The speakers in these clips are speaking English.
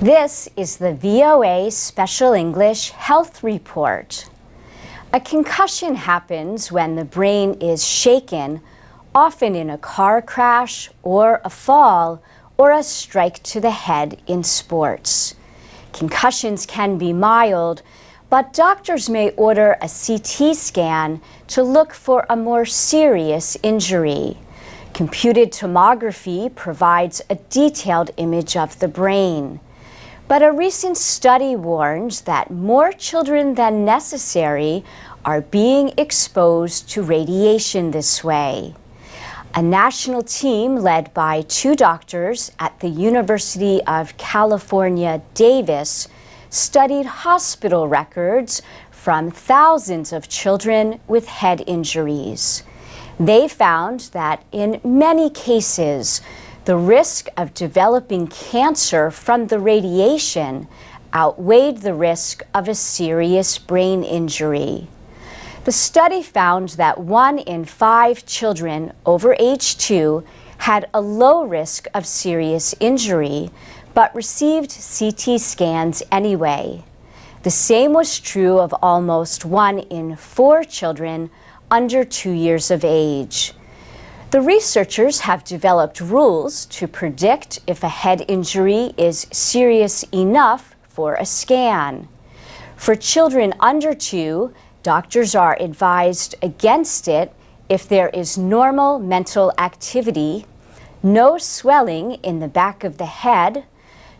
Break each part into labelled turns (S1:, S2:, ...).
S1: This is the VOA Special English Health Report. A concussion happens when the brain is shaken, often in a car crash or a fall or a strike to the head in sports. Concussions can be mild, but doctors may order a CT scan to look for a more serious injury. Computed tomography provides a detailed image of the brain. But a recent study warns that more children than necessary are being exposed to radiation this way. A national team led by 2 doctors at the University of California, Davis, studied hospital records from thousands of children with head injuries. They found that in many cases, the risk of developing cancer from the radiation outweighed the risk of a serious brain injury. The study found that 1 in 5 children over age 2 had a low risk of serious injury, but received CT scans anyway. The same was true of almost 1 in 4 children under 2 years of age. The researchers have developed rules to predict if a head injury is serious enough for a scan. For children under 2, doctors are advised against it if there is normal mental activity, no swelling in the back of the head,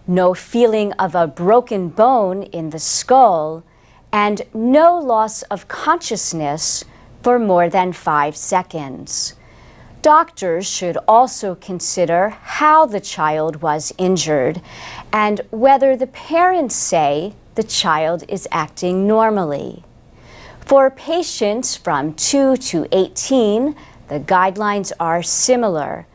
S1: no feeling of a broken bone in the skull, and no loss of consciousness for more than 5 seconds. Doctors should also consider how the child was injured and whether the parents say the child is acting normally. For patients from 2 to 18, the guidelines are similar,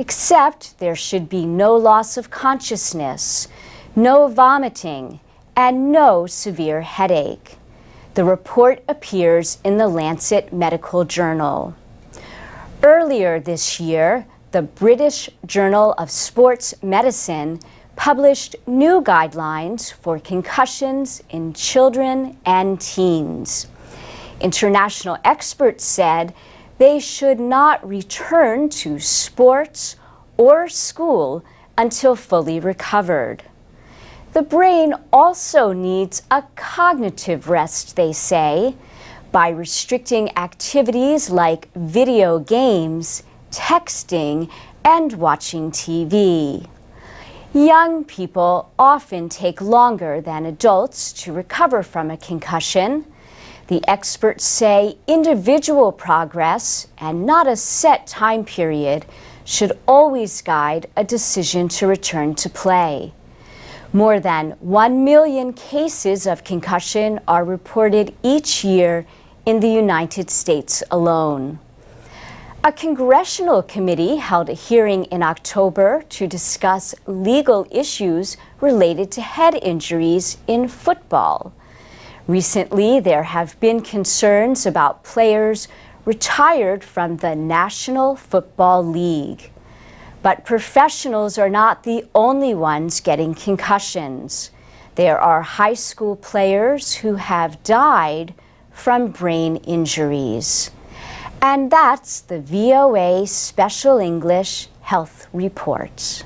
S1: except there should be no loss of consciousness, no vomiting, and no severe headache. The report appears in the Lancet Medical Journal. Earlier this year, the British Journal of Sports Medicine published new guidelines for concussions in children and teens. International experts said they should not return to sports or school until fully recovered. The brain also needs a cognitive rest, they say, by restricting activities like video games, texting, and watching TV. Young people often take longer than adults to recover from a concussion. The experts say individual progress and not a set time period should always guide a decision to return to play. More than 1 million cases of concussion are reported each year in the United States alone. A congressional committee held a hearing in October to discuss legal issues related to head injuries in football. Recently, there have been concerns about players retired from the National Football League. But professionals are not the only ones getting concussions. There are high school players who have died from brain injuries. And that's the VOA Special English Health Report.